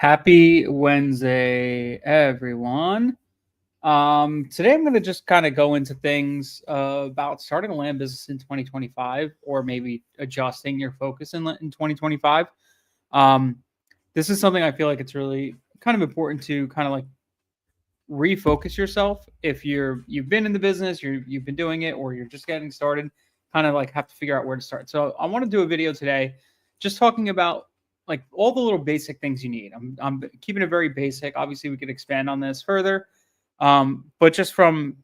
Happy Wednesday, everyone. Today I'm going to just kind of go into things about starting a land business in 2025 or maybe adjusting your focus in 2025. Um, this is something I feel like it's really kind of important to kind of like refocus yourself if you've been in the business, you've been doing it, or you're just getting started, kind of like have to figure out where to start. So I want to do a video today just talking about like all the little basic things you need. I'm keeping it very basic. Obviously we could expand on this further. But just from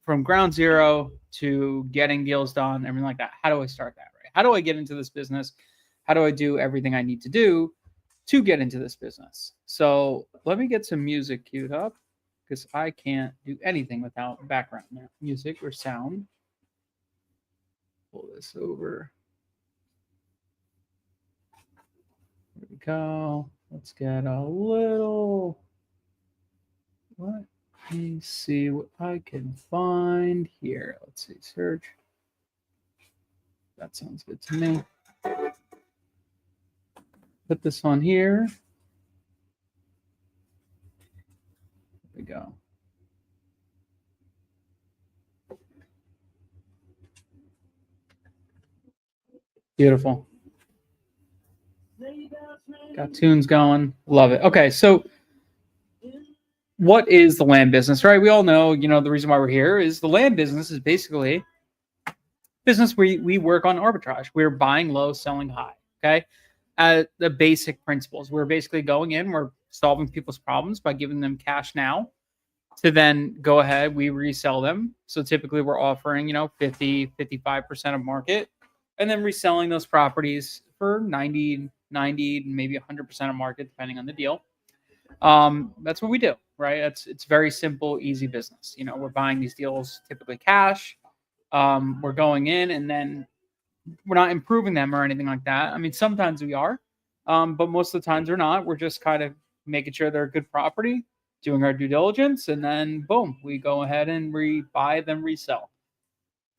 ground zero to getting deals done, everything like that. How do I start that, right? How do I get into this business? How do I do everything I need to do to get into this business? So let me get some music queued up because I can't do anything without background music or sound. Pull this over. There we go. Let's get a little. Let me see what I can find here. Let's see, search. That sounds good to me. Put this on here. There we go. Beautiful. Got tunes going. Love it. Okay, so what is the land business, right? We all know, the reason why we're here is the land business is basically business where we work on arbitrage. We're buying low, selling high. Okay. At the basic principles, we're basically going in, we're solving people's problems by giving them cash now to then go ahead, we resell them. So typically we're offering, 50, 55% of market and then reselling those properties for 90, maybe 100% of market, depending on the deal. That's what we do, right? It's very simple, easy business. We're buying these deals typically cash. We're going in and then we're not improving them or anything like that. I mean, sometimes we are, but most of the times we're not. We're just kind of making sure they're a good property, doing our due diligence, and then boom, we go ahead and buy then resell.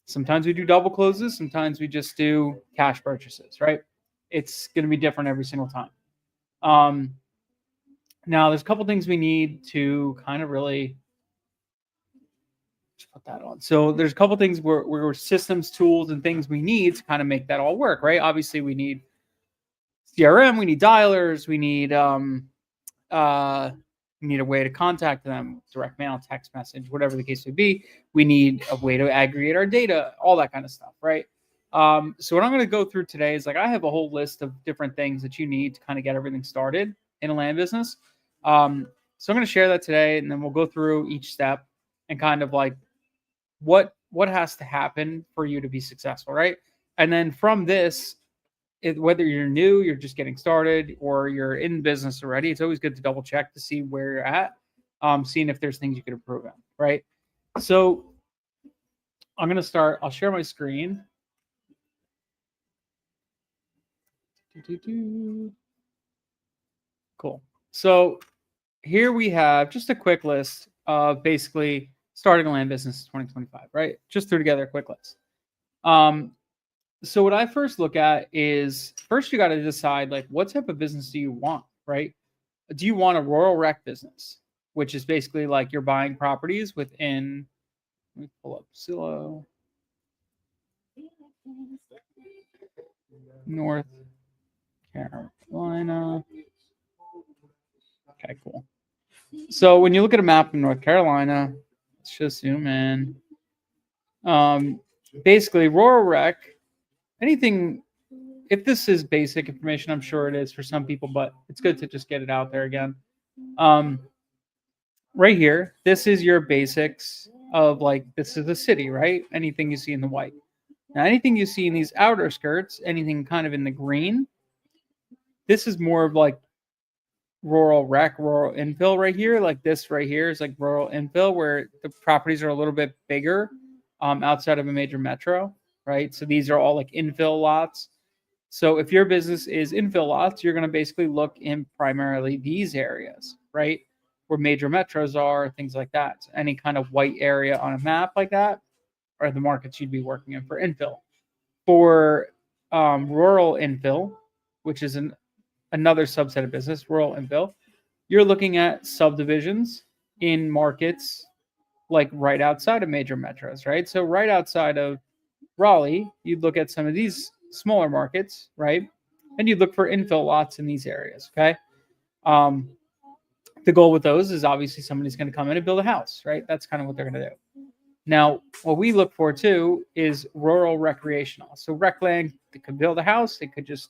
Sometimes we do double closes. Sometimes we just do cash purchases, right? It's going to be different every single time. Now, there's a couple things we need to kind of really just put that on. So there's a couple things where systems, tools, and things we need to kind of make that all work, right? Obviously, we need CRM, we need dialers, we need a way to contact them, direct mail, text message, whatever the case may be. We need a way to aggregate our data, all that kind of stuff, right? So what I'm going to go through today is like I have a whole list of different things that you need to kind of get everything started in a land business. So I'm going to share that today, and then we'll go through each step and kind of like what has to happen for you to be successful, right? And then from this, whether you're new, you're just getting started, or you're in business already, it's always good to double check to see where you're at, seeing if there's things you could improve on, right? So I'm going to start. I'll share my screen. Cool. So here we have just a quick list of basically starting a land business in 2025, right? Just threw together a quick list. So what I first look at is first you got to decide like what type of business do you want, right? Do you want a rural rec business, which is basically like you're buying properties within, let me pull up Zillow, North Carolina. Okay, cool. So when you look at a map of North Carolina, let's just zoom in. Basically, rural rec, anything, if this is basic information, I'm sure it is for some people, but it's good to just get it out there again. Right here, this is your basics of like, this is the city, right? Anything you see in the white. Now, anything you see in these outer skirts, anything kind of in the green, this is more of like rural rec, rural infill right here. Like this right here is like rural infill where the properties are a little bit bigger outside of a major metro, right? So these are all like infill lots. So if your business is infill lots, you're going to basically look in primarily these areas, right? Where major metros are, things like that. So any kind of white area on a map like that are the markets you'd be working in for infill. For rural infill, which is another subset of business, rural infill. You're looking at subdivisions in markets like right outside of major metros, right? So right outside of Raleigh, you'd look at some of these smaller markets, right? And you'd look for infill lots in these areas, okay? Um, the goal with those is obviously somebody's going to come in and build a house, right? That's kind of what they're going to do. Now, what we look for too is rural recreational. So rec land, they could build a house, they could just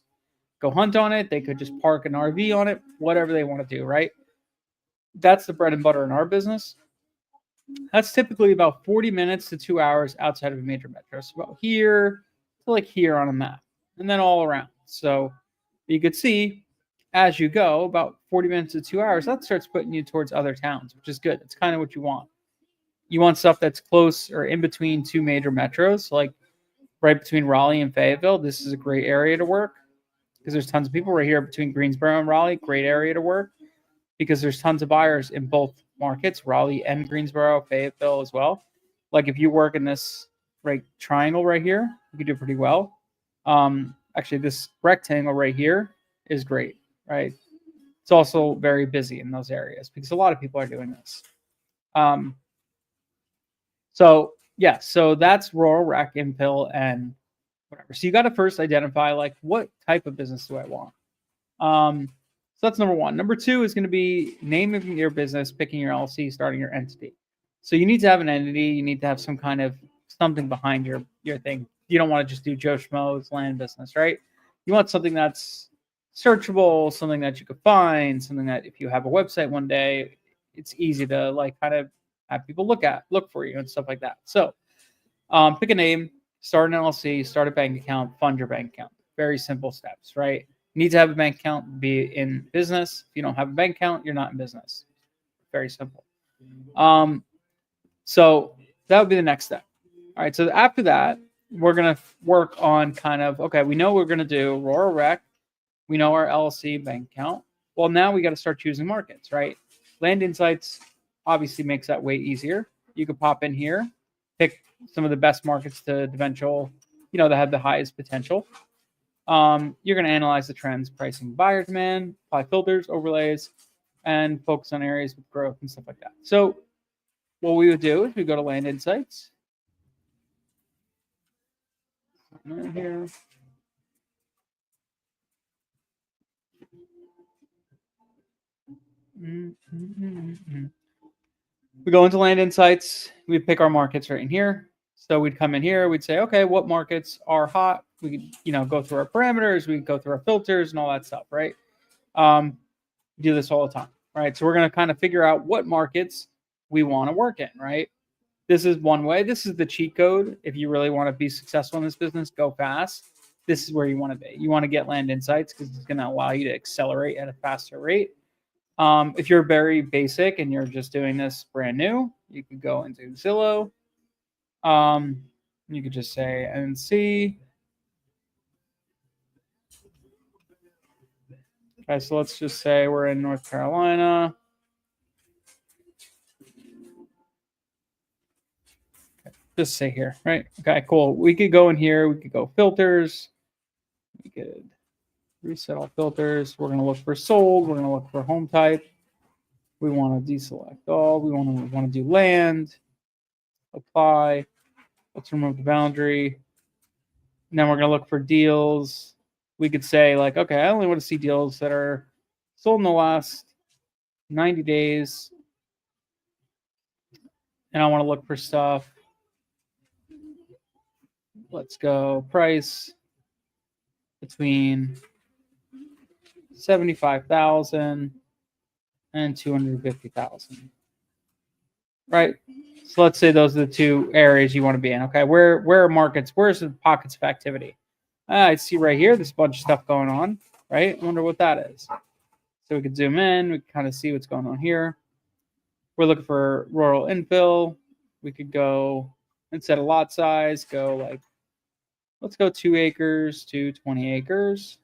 go hunt on it, they could just park an RV on it, whatever they want to do, right? That's the bread and butter in our business. That's typically about 40 minutes to 2 hours outside of a major metro. So about here to like here on a map, and then all around. So you could see as you go, about 40 minutes to 2 hours, that starts putting you towards other towns, which is good. It's kind of what you want. You want stuff that's close or in between two major metros, like right between Raleigh and Fayetteville. This is a great area to work because there's tons of people right here between Greensboro and Raleigh. Great area to work because there's tons of buyers in both markets, Raleigh and Greensboro, Fayetteville as well. Like if you work in this right triangle right here, you can do pretty well. Actually, this rectangle right here is great, right? It's also very busy in those areas because a lot of people are doing this. So yeah, so that's rural rec, infill, and whatever. So you got to first identify like what type of business do I want. So that's number one. Number two is going to be naming your business, picking your LLC, starting your entity. So you need to have an entity. You need to have some kind of something behind your thing. You don't want to just do Joe Schmo's land business, right? You want something that's searchable, something that you could find, something that if you have a website one day, it's easy to like kind of have people look for you and stuff like that. So pick a name, start an LLC, start a bank account, fund your bank account. Very simple steps, right? You need to have a bank account, be in business. If you don't have a bank account, you're not in business. Very simple. So that would be the next step. All right. So after that, we're going to work on kind of, okay, we know we're going to do rural rec. We know our LLC bank account. Well, now we got to start choosing markets, right? Land Insights obviously makes that way easier. You could pop in here, pick some of the best markets to eventual, that have the highest potential. You're going to analyze the trends, pricing, buyer demand, apply filters, overlays, and focus on areas with growth and stuff like that. So what we would do is we go to Land Insights. Right here. We go into Land Insights. We pick our markets right in here. So we'd come in here. We'd say, okay, what markets are hot? We could, go through our parameters. We go through our filters and all that stuff, right? Do this all the time, right? So we're going to kind of figure out what markets we want to work in, right? This is one way. This is the cheat code. If you really want to be successful in this business, go fast. This is where you want to be. You want to get Land Insights because it's going to allow you to accelerate at a faster rate. If you're very basic and you're just doing this brand new, you could go into Zillow. You could just say NC. Okay, so let's just say we're in North Carolina. Okay, just say here, right? Okay, cool. We could go in here. We could go filters. We could reset all filters. We're going to look for sold. We're going to look for home type. We want to deselect all. We want to do land. Apply. Let's remove the boundary. And then we're going to look for deals. We could say like, okay, I only want to see deals that are sold in the last 90 days. And I want to look for stuff. Let's go price between 75,000 and 250,000. Right? So let's say those are the two areas you want to be in. Okay, where are markets? Where's the pockets of activity? I see right here, there's a bunch of stuff going on, right? I wonder what that is. So we could zoom in, we can kind of see what's going on here. We're looking for rural infill. We could go, instead of lot size, go like, let's go 2 acres to 20 acres.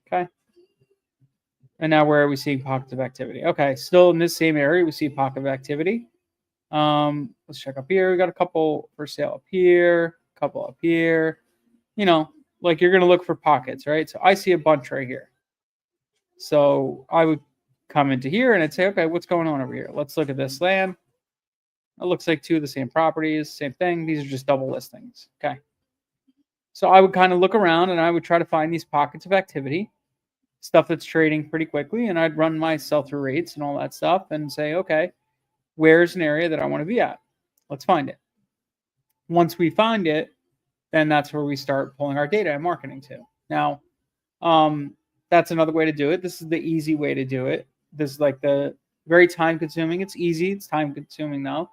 Okay. And now where are we seeing pockets of activity? Okay, still in this same area, we see a pocket of activity. Let's check up here. We got a couple for sale up here, a couple up here. like you're going to look for pockets, right? So I see a bunch right here. So I would come into here and I'd say, okay, what's going on over here? Let's look at this land. It looks like two of the same properties, same thing. These are just double listings. Okay. So I would kind of look around and I would try to find these pockets of activity, stuff that's trading pretty quickly. And I'd run my sell through rates and all that stuff and say, okay, where's an area that I want to be at? Let's find it. Once we find it, then that's where we start pulling our data and marketing to. Now, that's another way to do it. This is the easy way to do it. This is like the very time consuming. It's easy. It's time consuming though.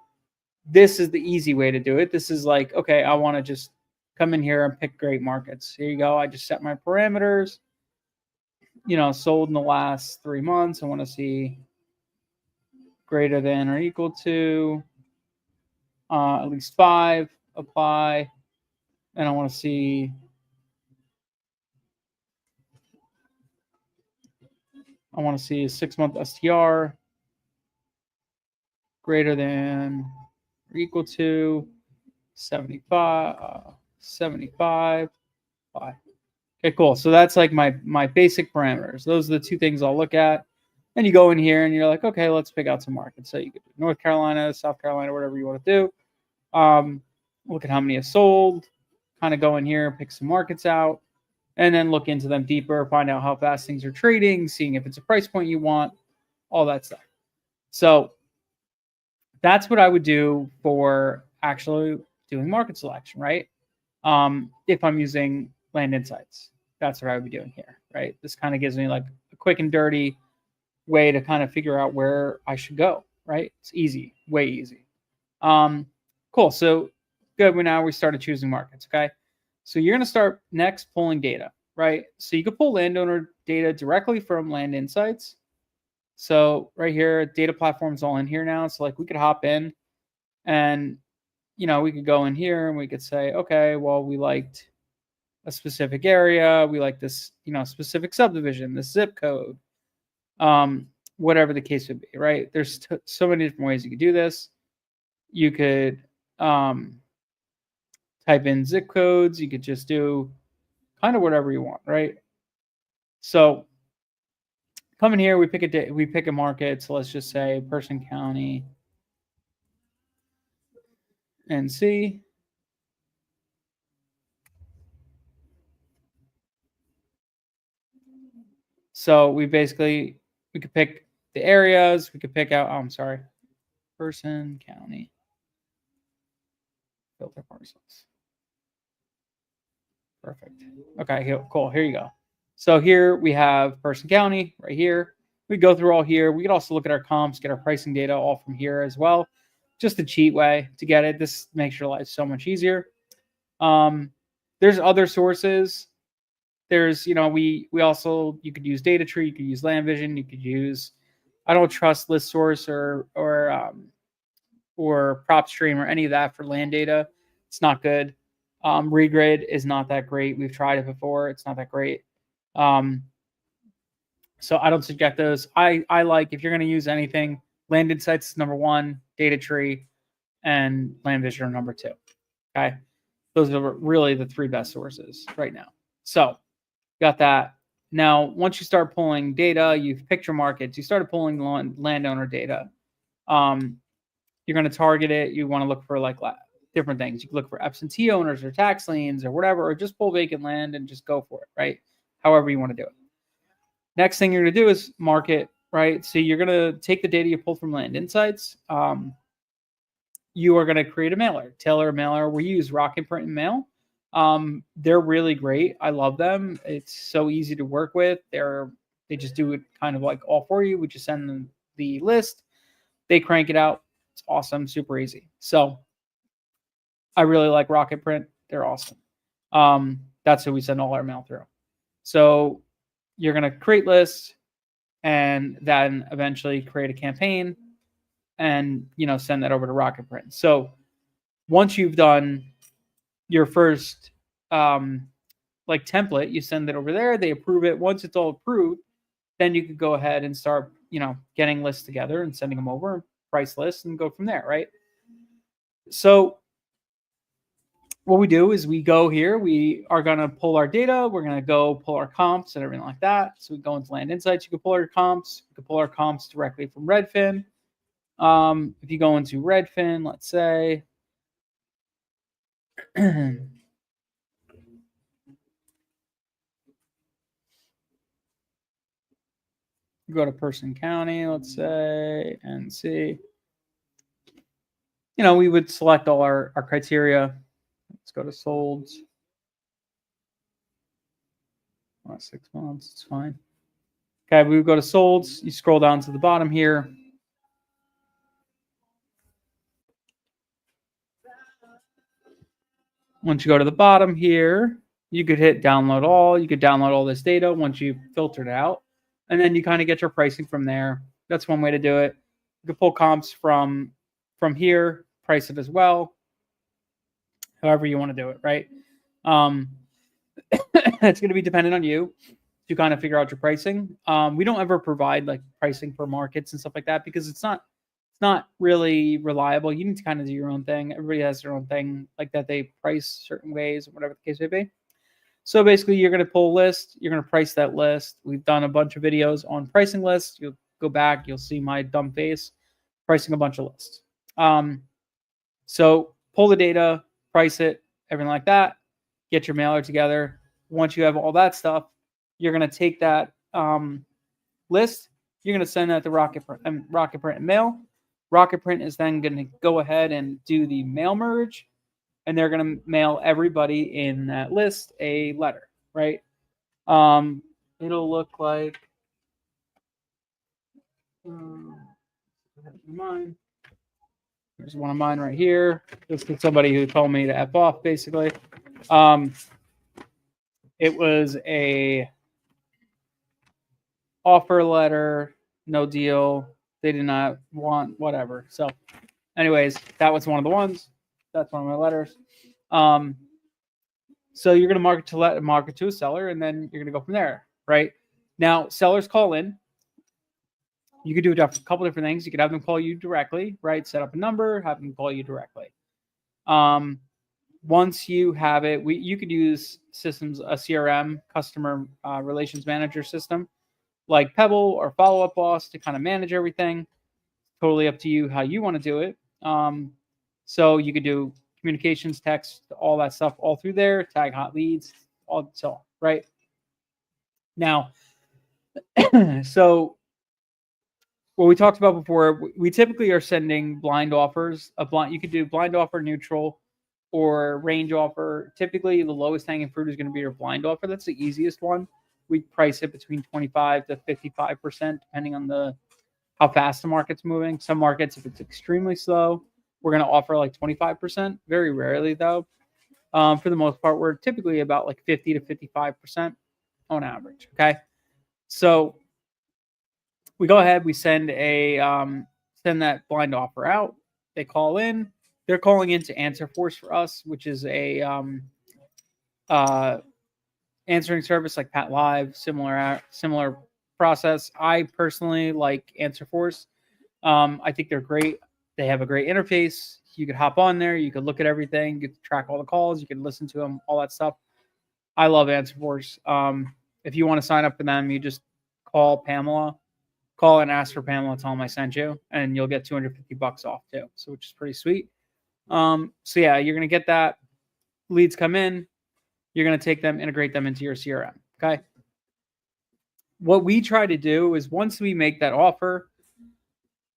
This is the easy way to do it. This is like, okay, I want to just come in here and pick great markets. Here you go. I just set my parameters, sold in the last 3 months. I want to see greater than or equal to at least 5, apply. And I want to see a 6-month STR greater than or equal to 75, 75. Okay, cool. So that's like my basic parameters. Those are the two things I'll look at. And you go in here and you're like, okay, let's pick out some markets. So you could do North Carolina, South Carolina, whatever you want to do. Look at how many have sold. Kind of go in here, pick some markets out, and then look into them deeper, find out how fast things are trading, seeing if it's a price point you want, all that stuff. So that's what I would do for actually doing market selection, right? If I'm using Land Insights, that's what I would be doing here, right? This kind of gives me like a quick and dirty way to kind of figure out where I should go, right? It's easy, way easy. Cool. So good. Now we started choosing markets. Okay. So you're going to start next pulling data, right? So you could pull landowner data directly from Land Insights. So right here, data platform's all in here now. So like we could hop in and, we could go in here and we could say, okay, well, we liked a specific area. We like this, specific subdivision, this zip code, whatever the case would be, right? There's so many different ways you could do this. You could type in zip codes. You could just do kind of whatever you want, right? So come in here, we pick a market. So let's just say Person County, NC. So we could pick the areas. We could pick out, Person County, filter parcels. Perfect. Okay, cool. Here you go. So here we have Person County right here. We go through all here. We could also look at our comps, get our pricing data all from here as well. Just a cheat way to get it. This makes your life so much easier. There's other sources. There's, we also, you could use Data Tree, you could use Land Vision, you could use, I don't trust List Source or PropStream or any of that for land data. It's not good. Regrid is not that great. We've tried it before. It's not that great. So I don't suggest those. I like, if you're going to use anything, Land Insights is number 1, Data Tree, and Land Vision are number 2. Okay. Those are really the 3 best sources right now. So got that. Now, once you start pulling data, you've picked your markets, you started pulling landowner data. You're going to target it. You want to look for like different things. You can look for absentee owners or tax liens or whatever, or just pull vacant land and just go for it, right? However you want to do it. Next thing you're going to do is market, right? So you're going to take the data you pulled from Land Insights. You are going to create a mailer, tailor a mailer. We use Rocket Print and Mail. They're really great. I love them. It's so easy to work with. They just do it kind of like all for you. We just send them the list. They crank it out. It's awesome, super easy. So I really like Rocket Print. They're awesome. That's who we send all our mail through. So you're going to create lists and then eventually create a campaign and, send that over to Rocket Print. So once you've done your first template, you send it over there, they approve it. Once it's all approved, then you could go ahead and start, getting lists together and sending them over, price lists, and go from there, right? So what we do is we go here, we are going to pull our data, we're going to go pull our comps and everything like that. So we go into Land Insights, you can pull our comps, you can pull our comps directly from Redfin. If you go into Redfin, let's say, you go to Person County, let's say, and see, we would select all our criteria. Let's go to solds. Last 6 months, it's fine. Okay, we would go to solds. You scroll down to the bottom here. Once you go to the bottom here, you could hit download all. You could download all this data once you've filtered out. And then you kind of get your pricing from there. That's one way to do it. You can pull comps from here, price it as well. However you want to do it, right? It's going to be dependent on you to kind of figure out your pricing. We don't ever provide like pricing for markets and stuff like that because it's not really reliable. You need to kind of do your own thing. Everybody has their own thing like that. They price certain ways, whatever the case may be. So basically, you're going to pull a list. You're going to price that list. We've done a bunch of videos on pricing lists. You'll go back. You'll see my dumb face pricing a bunch of lists. So pull the data, price it, everything like that. Get your mailer together. Once you have all that stuff, you're going to take that list. You're going to send that to Rocketprint and mail. Rocketprint is then going to go ahead and do the mail merge, and they're going to mail everybody in that list a letter, right? It'll look like mine. There's one of mine right here. This is somebody who told me to F off, basically. It was a offer letter, no deal. They did not want whatever. So anyways, that was one of the ones. That's one of my letters. So you're going to market to a seller, and then you're going to go from there, right? Now, sellers call in. You could do a couple different things. You could have them call you directly, right? Set up a number, have them call you directly. Once you have it, you could use systems, a CRM, customer relations manager system, like Pebble or Follow Up Boss to kind of manage everything. Totally up to you how you want to do it. So you could do communications, text, all that stuff, all through there. Tag hot leads, all so on, right? Now, so what we talked about before, we typically are sending blind offers. You could do blind offer, neutral, or range offer. Typically, the lowest hanging fruit is going to be your blind offer. That's the easiest one. We price it between 25 to 55%, depending on how fast the market's moving. Some markets, if it's extremely slow, we're going to offer like 25%. Very rarely, though. For the most part, we're typically about like 50 to 55% on average. Okay, so we go ahead, we send that blind offer out. They call in. They're calling into AnswerForce for us, which is a answering service like Pat Live, similar process. I personally like AnswerForce. I think they're great. They have a great interface. You could hop on there. You could look at everything. You could track all the calls. You could listen to them, all that stuff. I love AnswerForce. If you want to sign up for them, you just call Pamela. Call and ask for Pamela. Tell them I sent you, and you'll get $250 off too. So, which is pretty sweet. So yeah, you're gonna get that. Leads come in. You're gonna take them, integrate them into your CRM. Okay. What we try to do is once we make that offer,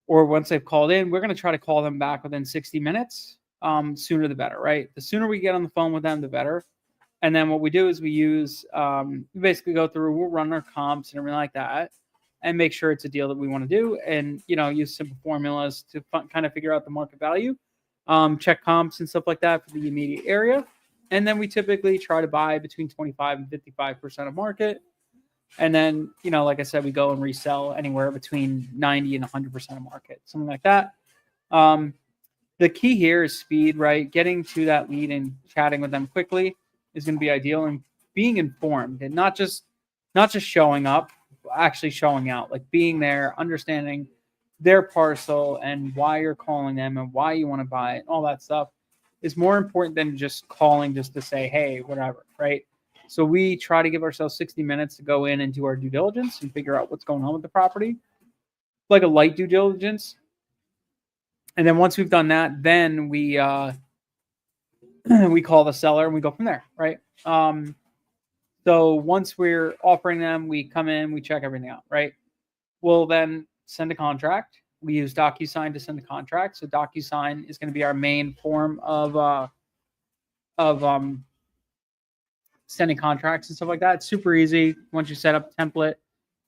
or once they've called in, we're gonna try to call them back within 60 minutes. Sooner the better, right? The sooner we get on the phone with them, the better. And then what we do is we basically go through, we'll run our comps and everything like that, and make sure it's a deal that we want to do, and use simple formulas to kind of figure out the market value, check comps and stuff like that for the immediate area, and then we typically try to buy between 25 and 55% of market, and then like I said, we go and resell anywhere between 90 and 100% of market, something like that. The key here is speed, right? Getting to that lead and chatting with them quickly is going to be ideal, and being informed and not just showing up, actually showing out, like being there, understanding their parcel and why you're calling them and why you want to buy it, all that stuff. is more important than just calling just to say, hey, whatever, right? So we try to give ourselves 60 minutes to go in and do our due diligence and figure out what's going on with the property, like a light due diligence. And then once we've done that, then we we call the seller and we go from there, right? So once we're offering them, we come in, we check everything out, right? We'll then send a contract. We use DocuSign to send the contract. So DocuSign is going to be our main form of sending contracts and stuff like that. It's super easy. Once you set up a template,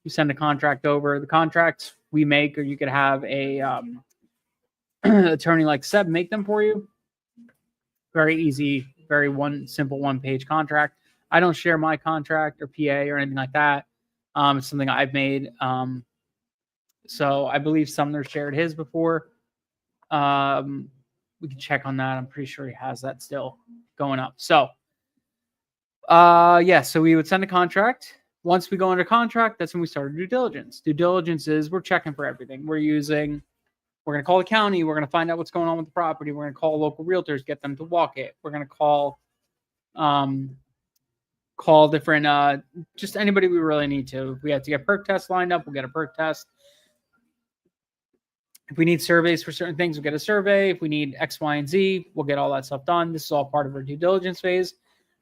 you send a contract over. The contracts we make, or you could have a attorney like Seb make them for you. Very easy, very simple one-page contract. I don't share my contract or PA or anything like that. It's something I've made. So I believe Sumner shared his before. We can check on that. I'm pretty sure he has that still going up. So, so we would send a contract. Once we go under contract, that's when we start due diligence. Due diligence is we're checking for everything. We're going to call the county. We're going to find out what's going on with the property. We're going to call local realtors, get them to walk it. We're going to call different, just anybody we really need to. If we have to get perk tests lined up, we'll get a perk test. If we need surveys for certain things, we'll get a survey. If we need X, Y, and Z, we'll get all that stuff done. This is all part of our due diligence phase.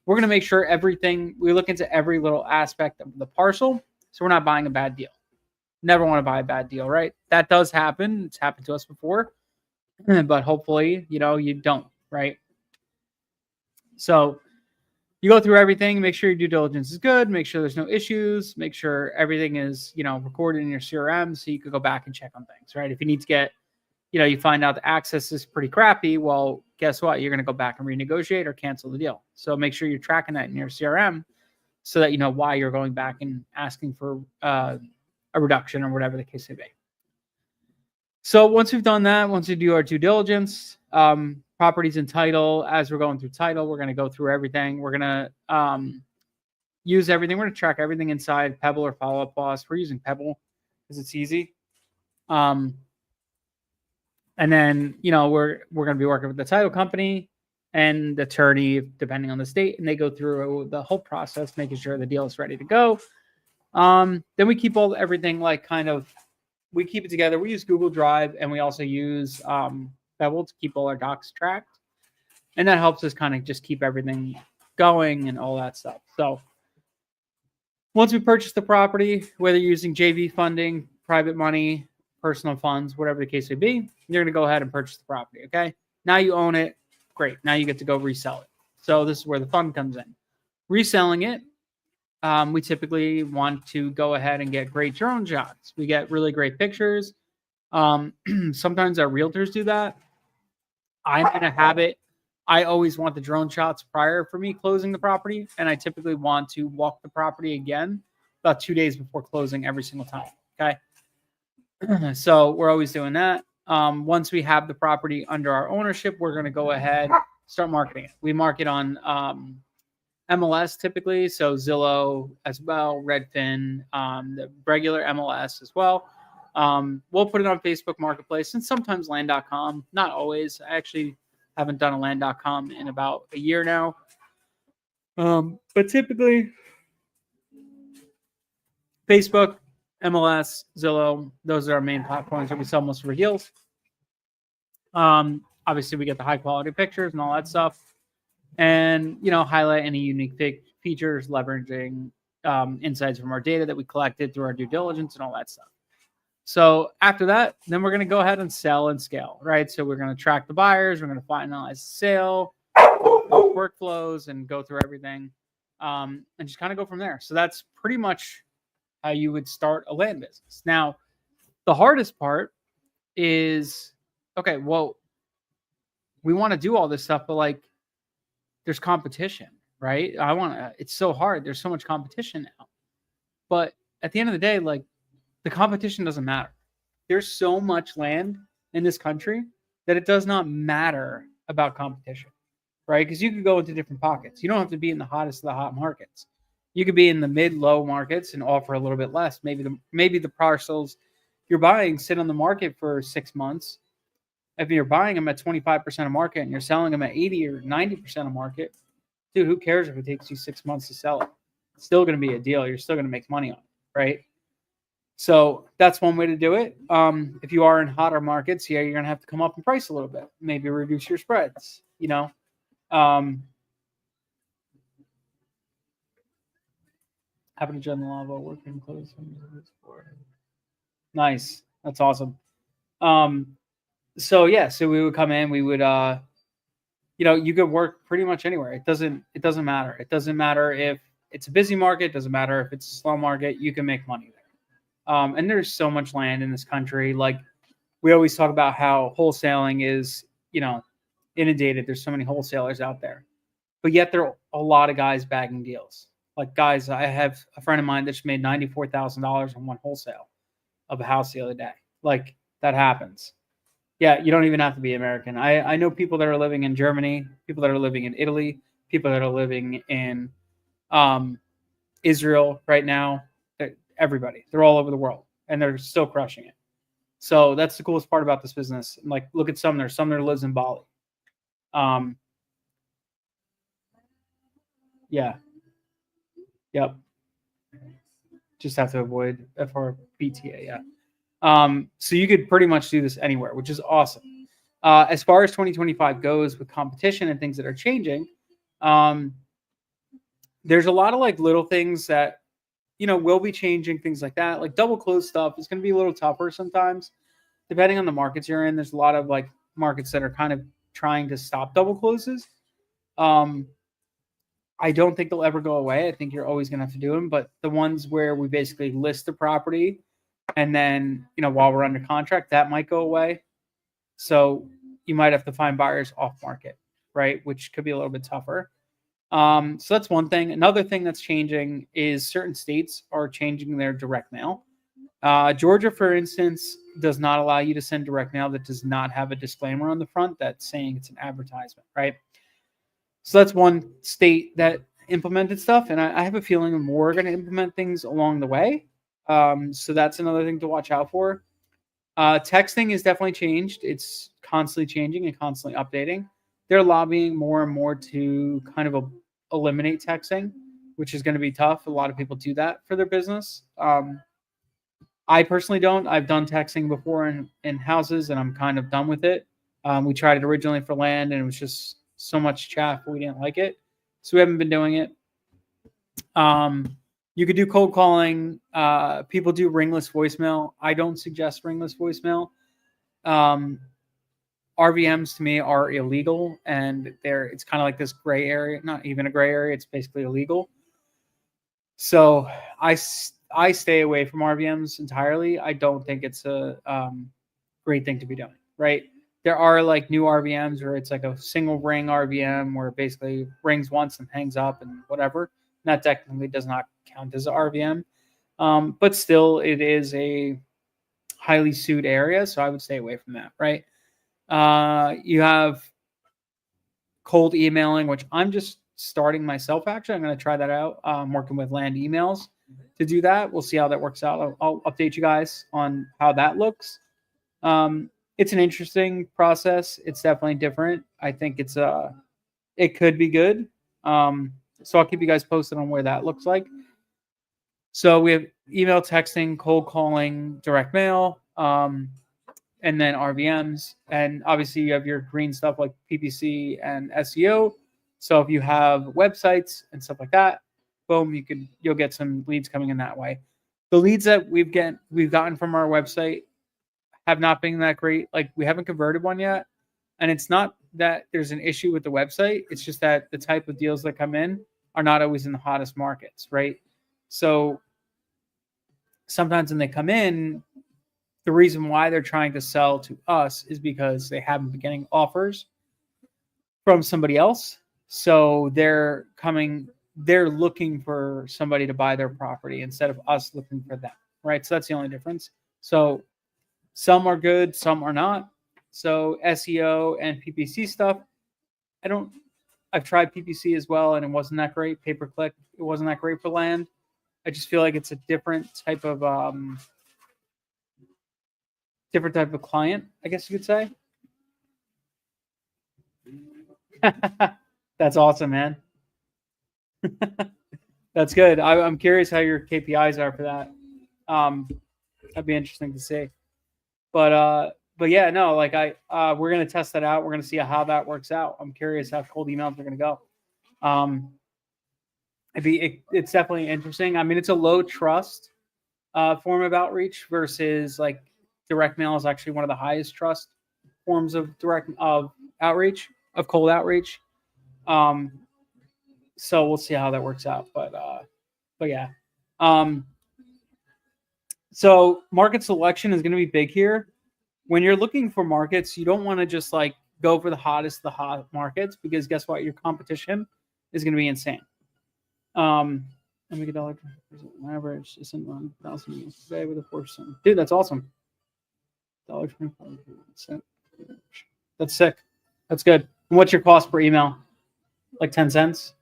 We're going to make sure we look into every little aspect of the parcel, so we're not buying a bad deal. Never want to buy a bad deal, right? That does happen. It's happened to us before, but hopefully, you don't, right? So you go through everything, make sure your due diligence is good, make sure there's no issues, make sure everything is, recorded in your CRM so you could go back and check on things, right? If you need to get, you find out the access is pretty crappy, well, guess what? You're going to go back and renegotiate or cancel the deal. So make sure you're tracking that in your CRM so that you know why you're going back and asking for a reduction or whatever the case may be. So once we've done that, once we do our due diligence, properties and title, as we're going through title, we're going to go through everything. We're going to use everything. We're going to track everything inside Pebble or Follow Up Boss. We're using Pebble because it's easy. And then, we're going to be working with the title company and the attorney, depending on the state, and they go through the whole process, making sure the deal is ready to go. Then we keep everything we keep it together. We use Google Drive, and we also use Pebble to keep all our docs tracked. And that helps us kind of just keep everything going and all that stuff. So once we purchase the property, whether you're using JV funding, private money, personal funds, whatever the case may be, you're going to go ahead and purchase the property. Okay. Now you own it. Great. Now you get to go resell it. So this is where the fun comes in. Reselling it. We typically want to go ahead and get great drone shots. We get really great pictures. Sometimes our realtors do that. I'm in a habit. I always want the drone shots prior for me closing the property. And I typically want to walk the property again about 2 days before closing every single time. Okay. So we're always doing that. Once we have the property under our ownership, we're going to go ahead, start marketing it. We market on MLS typically, so Zillow as well, Redfin, the regular MLS as well. We'll put it on Facebook Marketplace and sometimes land.com. Not always. I actually haven't done a land.com in about a year now. But typically Facebook, MLS, Zillow, those are our main platforms that we sell most of our deals. Obviously we get the high quality pictures and all that stuff. And, highlight any unique features, leveraging insights from our data that we collected through our due diligence and all that stuff. So after that, then we're going to go ahead and sell and scale, right? So we're going to track the buyers. We're going to finalize the sale, workflows, and go through everything and just kind of go from there. So that's pretty much how you would start a land business. Now, the hardest part is, okay, well, we want to do all this stuff, but there's competition, right? It's so hard. There's so much competition now. But at the end of the day, the competition doesn't matter. There's so much land in this country that it does not matter about competition, right? Because you could go into different pockets. You don't have to be in the hottest of the hot markets. You could be in the mid-low markets and offer a little bit less. Maybe the parcels you're buying sit on the market for 6 months, If you're buying them at 25% of market and you're selling them at 80 or 90% of market, dude, who cares if it takes you 6 months to sell it? It's still going to be a deal. You're still going to make money on it, right? So that's one way to do it. If you are in hotter markets, yeah, you're going to have to come up in price a little bit, maybe reduce your spreads, Happen to join the lava, working close. Nice. That's awesome. So yeah, so we would come in, we would you could work pretty much anywhere. It doesn't matter. It doesn't matter if it's a busy market, it doesn't matter if it's a slow market, you can make money there. And there's so much land in this country. Like we always talk about how wholesaling is, inundated. There's so many wholesalers out there. But yet there are a lot of guys bagging deals. Like guys, I have a friend of mine that just made $94,000 on one wholesale of a house the other day. Like that happens. Yeah, you don't even have to be American. I know people that are living in Germany, people that are living in Italy, people that are living in Israel right now. Everybody, they're all over the world, and they're still crushing it. So that's the coolest part about this business. Like, look at Sumner. Sumner lives in Bali. Yeah. Yep. Just have to avoid FRBTA. Yeah. So you could pretty much do this anywhere, which is awesome. As far as 2025 goes with competition and things that are changing, there's a lot of like little things that will be changing, things like that. Like double close stuff is going to be a little tougher sometimes, depending on the markets you're in. There's a lot of like markets that are kind of trying to stop double closes. I don't think they'll ever go away. I think you're always going to have to do them. But the ones where we basically list the property and then, while we're under contract, that might go away. So you might have to find buyers off market, right? Which could be a little bit tougher. So that's one thing. Another thing that's changing is certain states are changing their direct mail. Georgia, for instance, does not allow you to send direct mail that does not have a disclaimer on the front that's saying it's an advertisement, right? So that's one state that implemented stuff, and I have a feeling more are going to implement things along the way. So that's another thing to watch out for. Texting is definitely changed. It's constantly changing and constantly updating. They're lobbying more and more to kind of eliminate texting, which is going to be tough. A lot of people do that for their business. I personally don't. I've done texting before in houses, and I'm kind of done with it. We tried it originally for land, and it was just so much chaff. We didn't like it. So we haven't been doing it. You could do cold calling. People do ringless voicemail. I don't suggest ringless voicemail. RVMs to me are illegal, and it's kind of like this gray area. Not even a gray area. It's basically illegal. So I stay away from RVMs entirely. I don't think it's a great thing to be doing, right? There are like new RVMs where it's like a single ring RVM where it basically rings once and hangs up and whatever. That technically does not count as an RVM. But still, it is a highly sued area, so I would stay away from that, right? You have cold emailing, which I'm just starting myself, actually. I'm going to try that out. I'm working with land emails to do that. We'll see how that works out. I'll update you guys on how that looks. It's an interesting process. It's definitely different. I think it could be good. So I'll keep you guys posted on where that looks like. So we have email, texting, cold calling, direct mail, and then RVMs. And obviously you have your green stuff like PPC and SEO. So if you have websites and stuff like that, boom, you'll get some leads coming in that way. The leads that we've gotten from our website have not been that great. Like we haven't converted one yet. And it's not that there's an issue with the website. It's just that the type of deals that come in are not always in the hottest markets, right? So sometimes when they come in, the reason why they're trying to sell to us is because they haven't been getting offers from somebody else. So they're looking for somebody to buy their property instead of us looking for them, right? So that's the only difference. So some are good, some are not. So SEO and PPC stuff, I've tried PPC as well, and it wasn't that great. Pay-per-click, it wasn't that great for land. I just feel like it's a different type of client, I guess you could say. That's awesome, man. That's good. I'm curious how your KPIs are for that. Um, that'd be interesting to see. But yeah, no, like we're gonna test that out. We're gonna see how that works out. I'm curious how cold emails are gonna go. Um, it's definitely interesting. I mean, it's a low trust form of outreach versus like direct mail is actually one of the highest trust forms of direct of outreach of cold outreach. Um, so we'll see how that works out. But yeah. Um, so market selection is going to be big here. When you're looking for markets, you don't want to just like go for the hottest, the hot markets because guess what? Your competition is going to be insane. And we get dollar average isn't 1,000 today with a 4%. Dude, that's awesome. $1.25. That's sick. That's good. And what's your cost per email? Like 10 cents?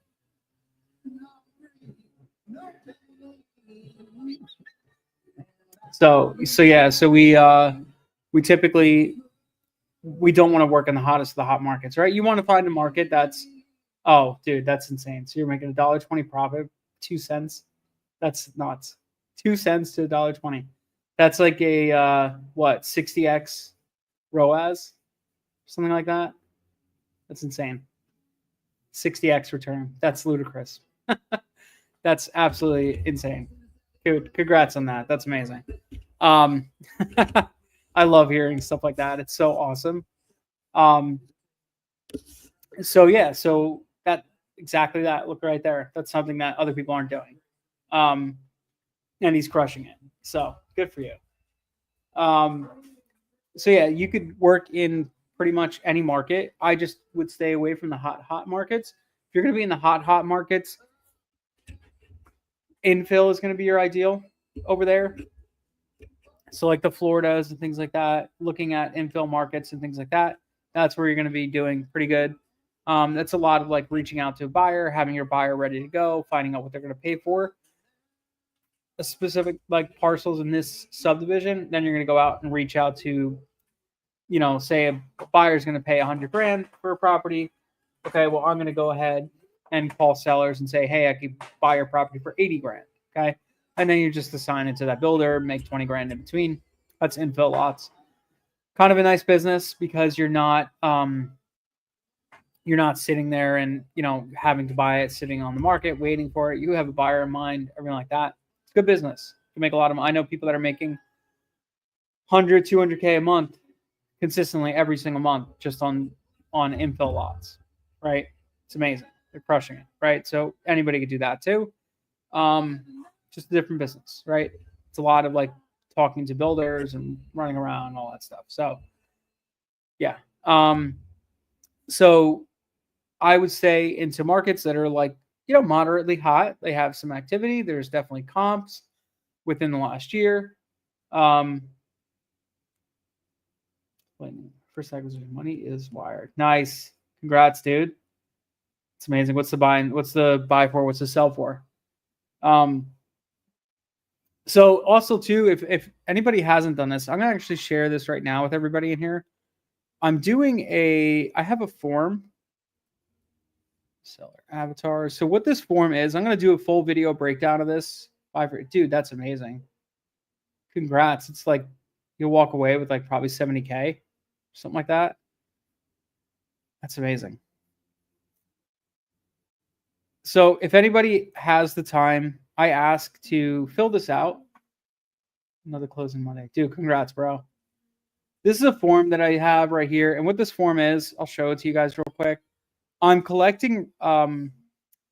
So yeah, so we typically we don't want to work in the hottest of the hot markets, right? You want to find a market that's oh, dude, that's insane. So you're making $1.20 profit, 2 cents. That's nuts. 2 cents to $1.20. That's like a what 60x ROAS, something like that. That's insane. 60x return. That's ludicrous. That's absolutely insane. Dude, congrats on that. That's amazing. Um, I love hearing stuff like that. It's so awesome. Um, so yeah, so that exactly that. Look right there. That's something that other people aren't doing. Um, and he's crushing it. So good for you. Um, so yeah, you could work in pretty much any market. I just would stay away from the hot markets. If you're going to be in the hot markets, infill is going to be your ideal over there. So like the Floridas and things like that, looking at infill markets and things like that, that's where you're going to be doing pretty good. That's a lot of like reaching out to a buyer, having your buyer ready to go, finding out what they're going to pay for a specific like parcels in this subdivision. Then you're going to go out and reach out to, you know, say a buyer's going to pay $100,000 for a property. Okay, well, I'm going to go ahead and call sellers and say, hey, I could buy your property for 80 grand. Okay. And then you just assign it to that builder, make 20 grand in between. That's infill lots. Kind of a nice business because you're not sitting there and, you know, having to buy it, sitting on the market, waiting for it. You have a buyer in mind, everything like that. It's good business. You can make a lot of money. I know people that are making 100, 200K a month consistently every single month just on infill lots, right? It's amazing. They're crushing it, right? So anybody could do that too. Just a different business, right? It's a lot of like talking to builders and running around and all that stuff. So yeah. So I would say into markets that are like, you know, moderately hot. They have some activity. There's definitely comps within the last year. First acquisition money is wired. Nice. Congrats, dude. It's amazing. What's the buy for? What's the sell for? So also too, if anybody hasn't done this, I'm gonna actually share this right now with everybody in here. I have a form. Seller avatar. So what this form is, I'm gonna do a full video breakdown of this. Dude, that's amazing. Congrats. It's like you'll walk away with like probably 70K, something like that. That's amazing. So if anybody has the time, I ask to fill this out. Another closing Monday. Dude, congrats, bro. This is a form that I have right here. And what this form is, I'll show it to you guys real quick. I'm collecting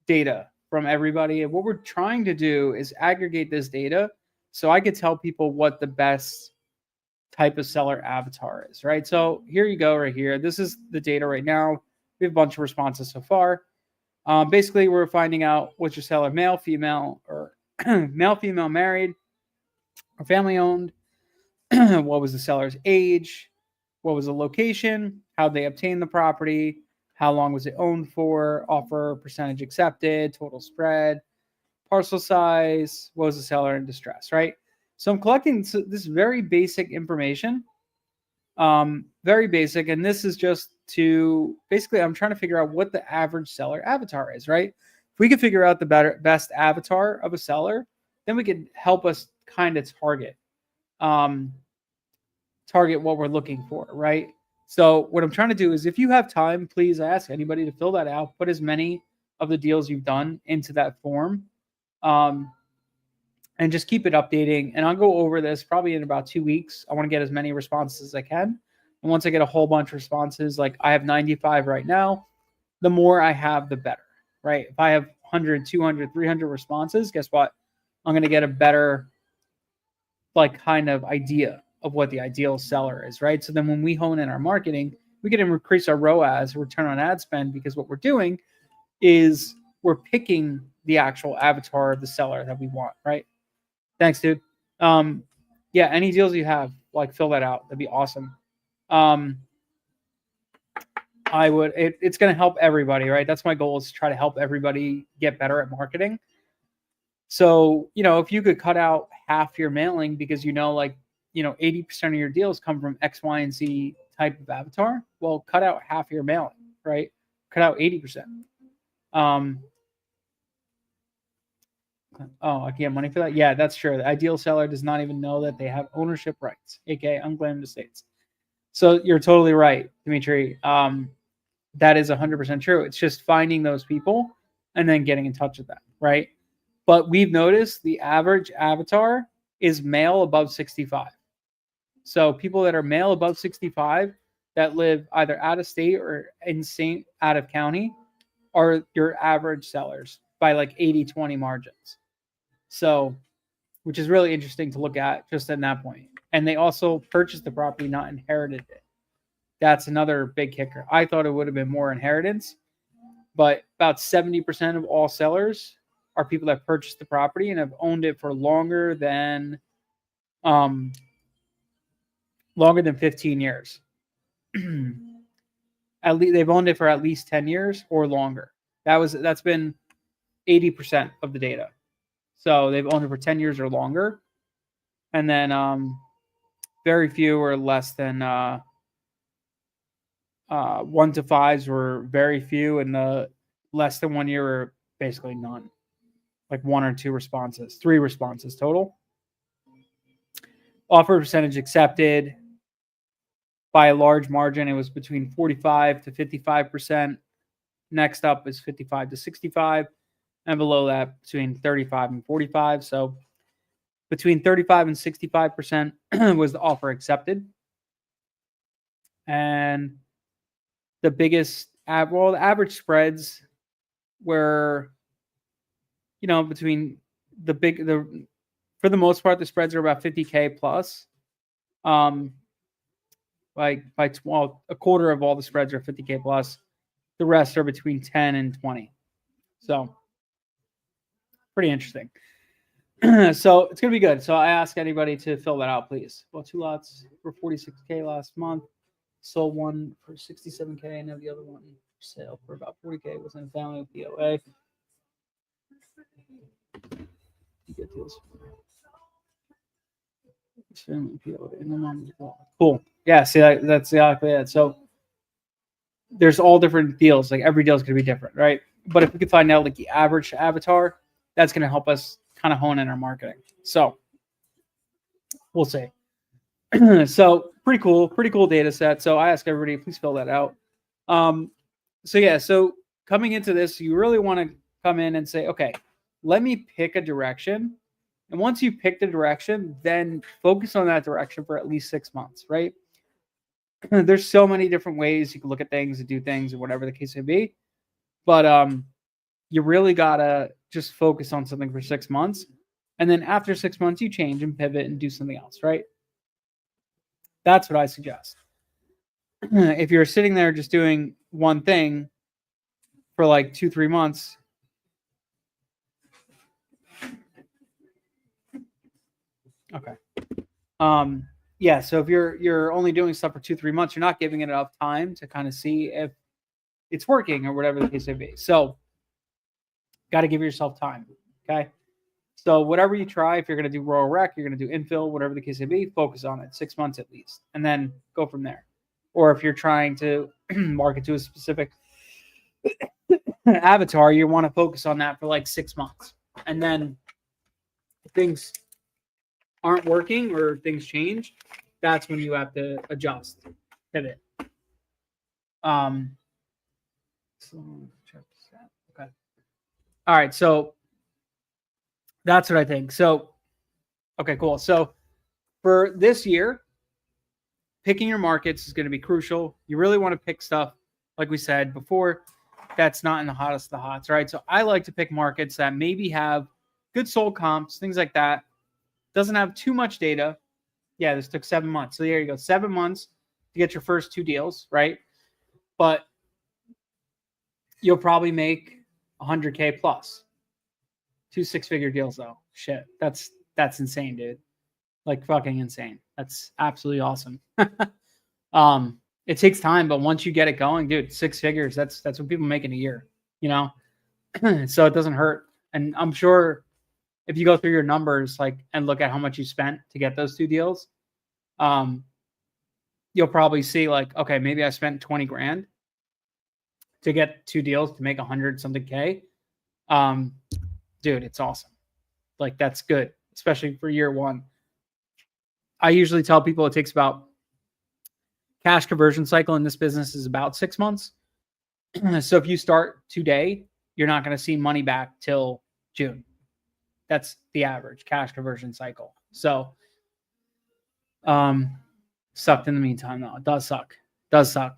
data from everybody. And what we're trying to do is aggregate this data so I could tell people what the best type of seller avatar is, right? So here you go right here. This is the data right now. We have a bunch of responses so far. Basically, we're finding out what's your seller, male, female, or male, female, married, or family owned. What was the seller's age? What was the location? How they obtained the property? How long was it owned for? Offer percentage accepted, total spread, parcel size. What was the seller in distress, right? So I'm collecting this very basic information. Very basic. And this is just to basically, I'm trying to figure out what the average seller avatar is, right? If we could figure out the best avatar of a seller, then we could help us kind of um, target what we're looking for, right? So what I'm trying to do is, if you have time, please, I ask anybody to fill that out, put as many of the deals you've done into that form, um, and just keep it updating. And I'll go over this probably in about 2 weeks. I want to get as many responses as I can. And once I get a whole bunch of responses, like I have 95 right now, the more I have, the better, right? If I have 100, 200, 300 responses, guess what? I'm going to get a better, like, kind of idea of what the ideal seller is, right? So then when we hone in our marketing, we can increase our ROAS, return on ad spend, because what we're doing is we're picking the actual avatar of the seller that we want, right? Thanks, dude. Yeah, any deals you have, like, fill that out. That'd be awesome. I would. It's going to help everybody, right? That's my goal, is to try to help everybody get better at marketing. So, if you could cut out half your mailing because 80% of your deals come from X, Y, and Z type of avatar, well, cut out half your mailing, right? Cut out 80%. Oh, I get money for that? Yeah, that's true. The ideal seller does not even know that they have ownership rights, aka unclaimed estates. So you're totally right, Dimitri. That is 100% true. It's just finding those people and then getting in touch with them, right? But we've noticed the average avatar is male above 65. So people that are male above 65 that live either out of state or out of county are your average sellers by like 80-20 margins. So, which is really interesting to look at just at that point. And they also purchased the property, not inherited it. That's another big kicker. I thought it would have been more inheritance, but about 70% of all sellers are people that purchased the property and have owned it for longer than 15 years. At least they've owned it for at least 10 years or longer. That's been 80% of the data. So they've owned it for 10 years or longer. And then very few or less than 1 to 5s were very few, and the less than 1 year were basically none. Like 1 or 2 responses, 3 responses total. Offer percentage accepted by a large margin. It was between 45 to 55%. Next up is 55 to 65. And below that, between 35 and 45. So between 35 and 65% was the offer accepted. And the the average spreads were, between for the most part, the spreads are about 50K plus. A quarter of all the spreads are 50K plus. The rest are between 10 and 20. So pretty interesting. So it's going to be good. So I ask anybody to fill that out, please. Well, 2 lots for 46K last month. Sold one for 67K, and the other one for sale for about 40K. It was in a family POA. You get deals. Family POA. Cool. Yeah, see, that's exactly it. So there's all different deals. Like every deal is going to be different, right? But if we could find out like the average avatar, that's going to help us kind of hone in our marketing. So we'll see. So pretty cool data set. So I ask everybody, please fill that out. So coming into this, you really want to come in and say, okay, let me pick a direction. And once you pick the direction, then focus on that direction for at least 6 months, right? There's so many different ways you can look at things and do things, or whatever the case may be. But you really gotta just focus on something for 6 months. And then after 6 months, you change and pivot and do something else, right? That's what I suggest. If you're sitting there just doing one thing for like 2-3 months, okay. Yeah, so if you're only doing stuff for 2-3 months, you're not giving it enough time to kind of see if it's working or whatever the case may be. So got to give yourself time. Okay. So whatever you try, if you're going to do rural rec, you're going to do infill, whatever the case may be, focus on it 6 months at least, and then go from there. or if you're trying to market to a specific avatar, you want to focus on that for like 6 months. And then if things aren't working or things change, that's when you have to adjust, pivot. So check this out. Okay. All right. So that's what I think. So, okay, cool. So for this year, picking your markets is going to be crucial. You really want to pick stuff, like we said before, that's not in the hottest of the hots, right? So I like to pick markets that maybe have good sold comps, things like that. Doesn't have too much data. Yeah, this took 7 months. So there you go. 7 months to get your first 2 deals, right? But you'll probably make 100K plus. 2 6-figure deals though. Shit. That's insane, dude. Like fucking insane. That's absolutely awesome. It takes time, but once you get it going, dude, 6 figures, that's what people make in a year, you know? So it doesn't hurt. And I'm sure if you go through your numbers, like, and look at how much you spent to get those 2 deals, you'll probably see like, okay, maybe I spent 20 grand to get 2 deals to make 100 something K. Dude, it's awesome. Like that's good, especially for year 1. I usually tell people it takes about cash conversion cycle in this business is about 6 months. So if you start today, you're not going to see money back till June. That's the average cash conversion cycle. So, sucked in the meantime, though. It does suck.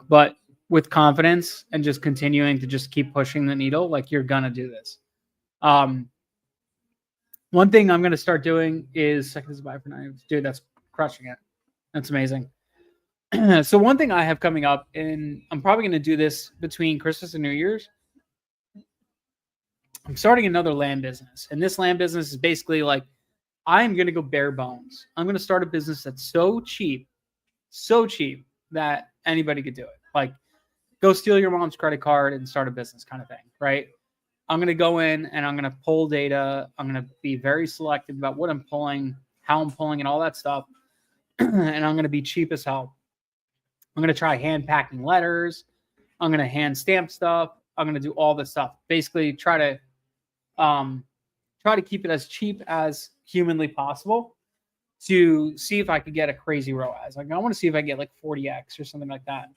But with confidence and just continuing to just keep pushing the needle, like you're going to do this. One thing I'm going to start doing is seconds buy for 9. Dude, that's crushing it. That's amazing. So one thing I have coming up, and I'm probably going to do this between Christmas and New Year's, I'm starting another land business. And this land business is basically like, I'm going to go bare bones. I'm going to start a business that's so cheap that anybody could do it. Like, go steal your mom's credit card and start a business kind of thing, right? I'm going to go in and I'm going to pull data. I'm going to be very selective about what I'm pulling, how I'm pulling, and all that stuff. And I'm going to be cheap as hell. I'm going to try hand packing letters. I'm going to hand stamp stuff. I'm going to do all this stuff. Basically, try to keep it as cheap as humanly possible to see if I could get a crazy ROAS. Like I want to see if I get like 40x or something like that,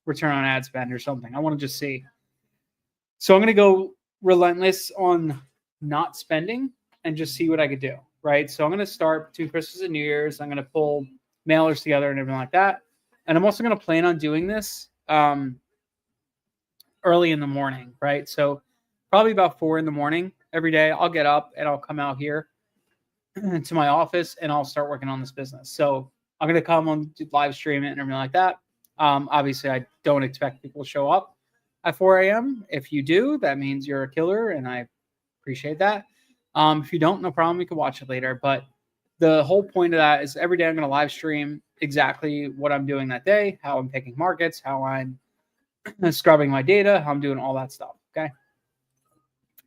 return on ad spend or something. I want to just see. So I'm going to go relentless on not spending and just see what I could do. Right. So I'm going to start between Christmas and New Year's. I'm going to pull mailers together and everything like that. And I'm also going to plan on doing this early in the morning, right? So probably about 4 a.m. every day. I'll get up and I'll come out here to my office and I'll start working on this business. So I'm going to come on live stream it and everything like that. Obviously, I don't expect people to show up at 4 a.m. If you do, that means you're a killer, and I appreciate that. If you don't, no problem. You can watch it later. But the whole point of that is every day I'm going to live stream exactly what I'm doing that day, how I'm picking markets, how I'm scrubbing my data, how I'm doing all that stuff. Okay.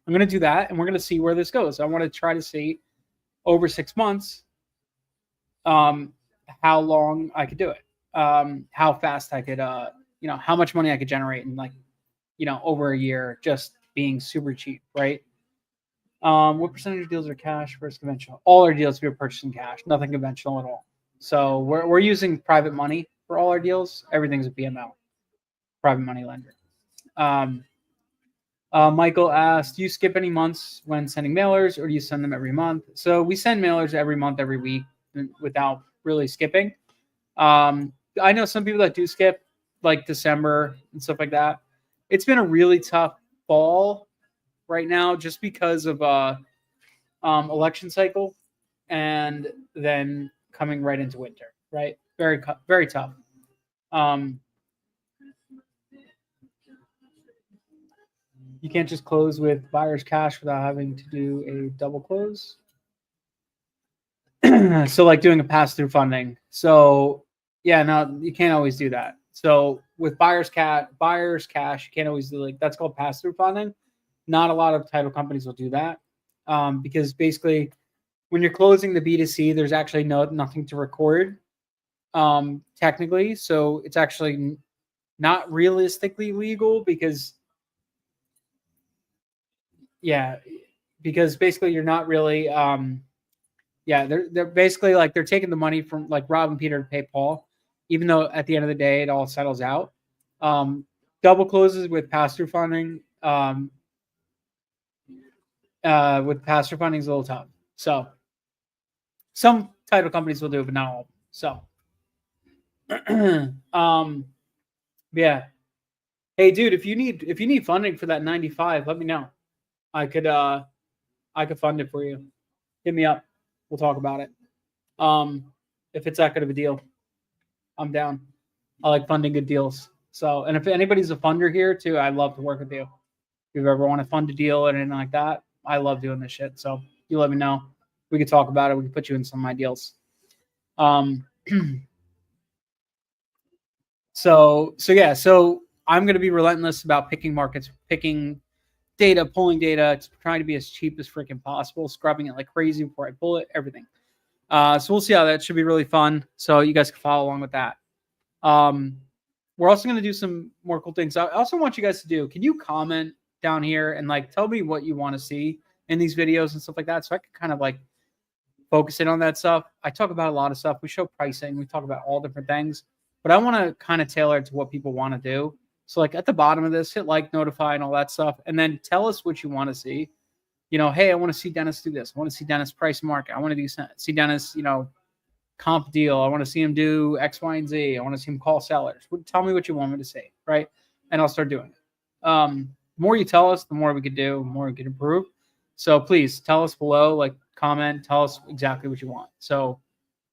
I'm going to do that, and we're going to see where this goes. I want to try to see over 6 months how long I could do it, how fast I could, how much money I could generate in over a year just being super cheap, right? What percentage of deals are cash versus conventional? All our deals we are purchasing cash, nothing conventional at all. So we're using private money for all our deals. Everything's a PML, private money lender. Michael asked, do you skip any months when sending mailers, or do you send them every month? So we send mailers every month, every week without really skipping. I know some people that do skip, like December and stuff like that. It's been a really tough fall right now just because of election cycle and then coming right into winter, right? Very, very tough. You can't just close with buyer's cash without having to do a double close. So like doing a pass-through funding. So yeah, no, you can't always do that. So with buyer's cash, you can't always do that's called pass-through funding. Not a lot of title companies will do that because basically when you're closing the B2C, there's actually nothing to record technically. So it's actually not realistically legal because, yeah, because basically you're not really, yeah, they're basically like they're taking the money from like Rob and Peter to pay Paul, even though at the end of the day it all settles out. Um, double closes with pass-through funding is a little tough. So some title companies will do it, but not all. So, yeah. Hey, dude, if you need funding for that 95, let me know. I could I could fund it for you. Hit me up. We'll talk about it. Um, if it's that good of a deal, I'm down. I like funding good deals. So, and if anybody's a funder here too, I'd love to work with you. If you ever want to fund a deal or anything like that, I love doing this shit. So you let me know. We could talk about it. We can put you in some of my deals. Um, so I'm going to be relentless about picking markets, picking data, pulling data, trying to be as cheap as freaking possible, scrubbing it like crazy before I pull it, everything. So we'll see how that should be really fun. So you guys can follow along with that. We're also going to do some more cool things. I also want you guys to do, can you comment down here and like tell me what you want to see in these videos and stuff like that, so I can kind of like focus in on that stuff. I talk about a lot of stuff. We show pricing. We talk about all different things, but I want to kind of tailor it to what people want to do. So like at the bottom of this, hit like, notify, and all that stuff, and then tell us what you want to see. You know, hey, I want to see Dennis do this. I want to see Dennis price market. I want to see Dennis, comp deal. I want to see him do X, Y, and Z. I want to see him call sellers. Tell me what you want me to say, right? And I'll start doing it. The more you tell us, the more we could do, the more we can improve. So please tell us below, like comment, tell us exactly what you want. So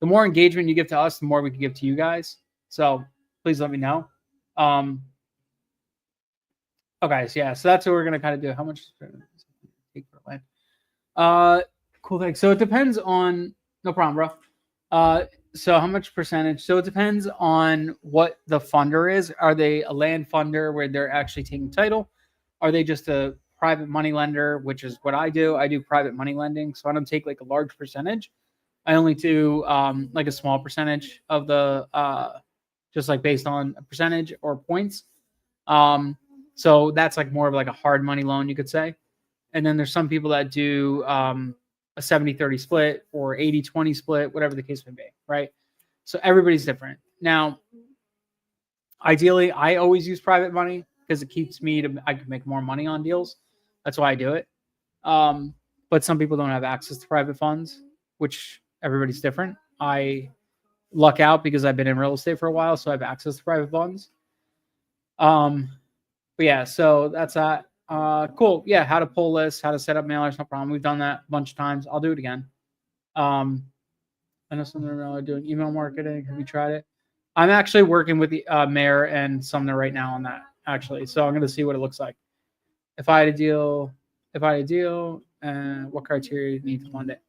the more engagement you give to us, the more we can give to you guys. So please let me know. Okay, so yeah, so that's what we're gonna kind of do. How much take for land? Cool thing. So it depends on no problem, bro. So how much percentage? So it depends on what the funder is. Are they a land funder where they're actually taking title? Are they just a private money lender, which is what I do? I do private money lending, so I don't take like a large percentage. I only do like a small percentage of the just like based on a percentage or points. So that's like more of like a hard money loan, you could say. And then there's some people that do a 70-30 split or 80-20 split, whatever the case may be, right? So everybody's different. Now, ideally, I always use private money because it keeps me I can make more money on deals. That's why I do it. But some people don't have access to private funds, which everybody's different. I luck out because I've been in real estate for a while, so I have access to private funds. But yeah, so that's that. Cool. Yeah, how to pull lists, how to set up mailers, no problem. We've done that a bunch of times. I'll do it again. I know Sumner are doing email marketing. Have you tried it? I'm actually working with the mayor and Sumner right now on that, actually. So I'm going to see what it looks like. If I had a deal, what criteria you need to fund it?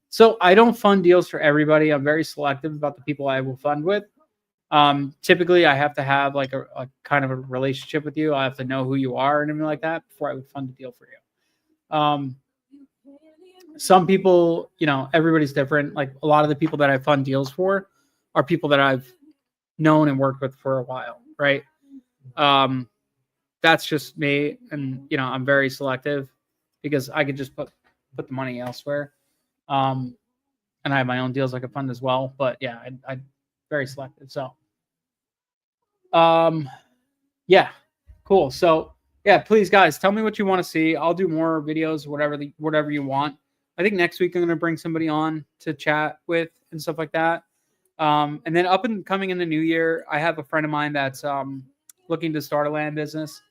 So I don't fund deals for everybody. I'm very selective about the people I will fund with. Typically, I have to have like a kind of a relationship with you. I have to know who you are and everything like that before I would fund a deal for you. Some people, everybody's different. Like a lot of the people that I fund deals for are people that I've known and worked with for a while, right? That's just me, and I'm very selective because I could just put the money elsewhere. And I have my own deals I could fund as well. But yeah, I very selective. So, yeah, cool. So yeah, please guys, tell me what you want to see. I'll do more videos, whatever you want. I think next week I'm going to bring somebody on to chat with and stuff like that. And then up and coming in the new year, I have a friend of mine that's looking to start a land business.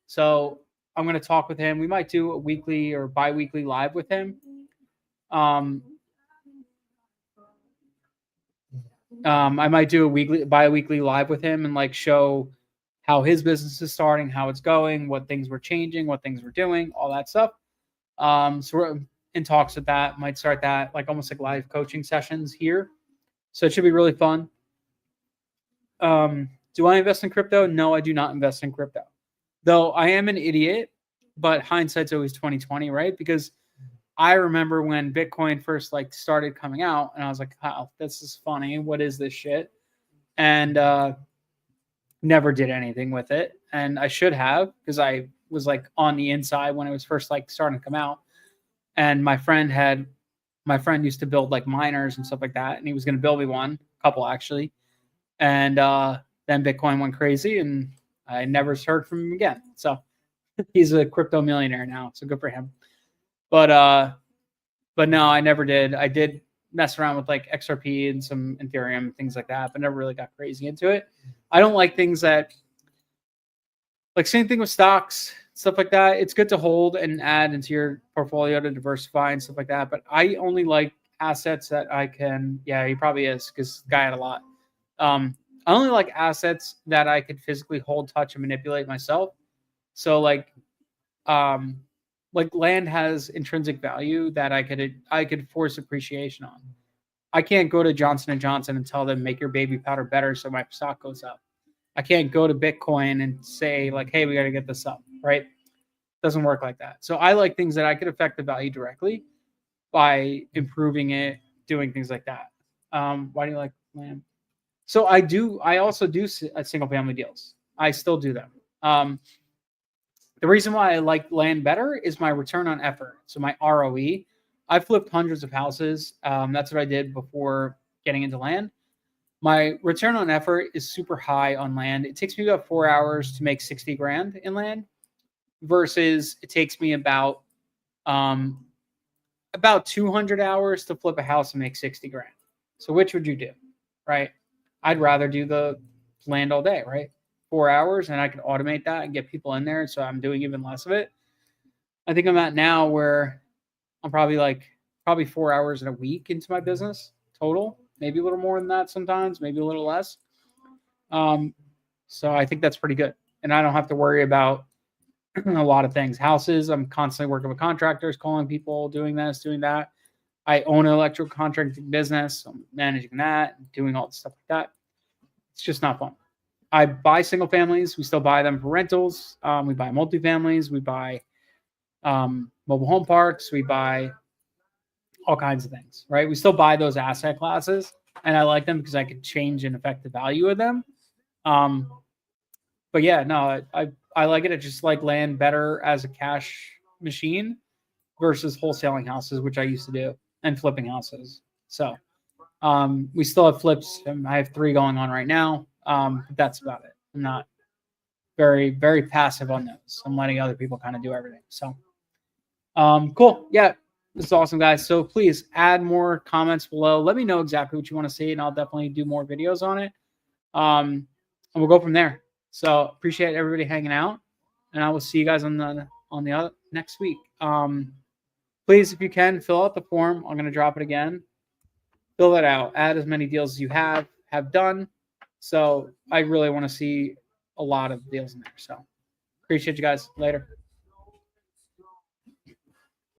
So I'm going to talk with him. We might do a weekly or bi-weekly live with him. I might do a bi-weekly live with him and like show how his business is starting, how it's going, what things we're changing, what things we're doing, all that stuff. So we're in talks with that. Might start that like almost like live coaching sessions here. So it should be really fun. Do I invest in crypto? No, I do not invest in crypto. Though I am an idiot, but hindsight's always 2020, right? Because I remember when Bitcoin first like started coming out, and I was like, "Wow, this is funny. What is this shit?" and never did anything with it. And I should have, because I was like on the inside when it was first like starting to come out. And my friend used to build like miners and stuff like that, and he was going to build me one, a couple actually. And then Bitcoin went crazy, and I never heard from him again. So he's a crypto millionaire now, so good for him. But no, I never did. I did mess around with like XRP and some Ethereum, things like that, but never really got crazy into it. I don't like things that, like, same thing with stocks, stuff like that. It's good to hold and add into your portfolio to diversify and stuff like that. But I only like assets that I can, yeah, he probably is, because guy had a lot. I only like assets that I could physically hold, touch, and manipulate myself. So like land has intrinsic value that I could force appreciation on. I can't go to Johnson and Johnson and tell them make your baby powder better so my stock goes up. I can't go to Bitcoin and say like, hey, we got to get this up, right? Doesn't work like that. So I like things that I could affect the value directly by improving it, doing things like that. Why do you like land? So I also do single family deals. I still do them. The reason why I like land better is my return on effort. So my ROE. I flipped hundreds of houses. That's what I did before getting into land. My return on effort is super high on land. It takes me about 4 hours to make 60 grand in land, versus it takes me about 200 hours to flip a house and make 60 grand. So which would you do, right? I'd rather do the land all day, right? 4 hours, and I can automate that and get people in there, so I'm doing even less of it. I think I'm at now where I'm probably 4 hours in a week into my business total, maybe a little more than that sometimes, maybe a little less. So I think that's pretty good, and I don't have to worry about a lot of things. Houses, I'm constantly working with contractors, calling people, doing this, doing that. I own an electrical contracting business. I'm managing that, doing all the stuff like that. It's just not fun. I buy single families. We still buy them for rentals. We buy multifamilies. We buy mobile home parks. We buy all kinds of things, right? We still buy those asset classes, and I like them because I could change and affect the value of them. But yeah, no, I like it. I just like land better as a cash machine versus wholesaling houses, which I used to do, and flipping houses. So we still have flips. I have 3 going on right now. But that's about it. I'm not very, very passive on those. I'm letting other people kind of do everything. So cool. Yeah, this is awesome, guys. So please add more comments below. Let me know exactly what you want to see, and I'll definitely do more videos on it. And we'll go from there. So appreciate everybody hanging out, and I will see you guys on the other next week. Please, if you can, fill out the form. I'm going to drop it again. Fill that out. Add as many deals as you have done. So I really want to see a lot of deals in there. So appreciate you guys. Later.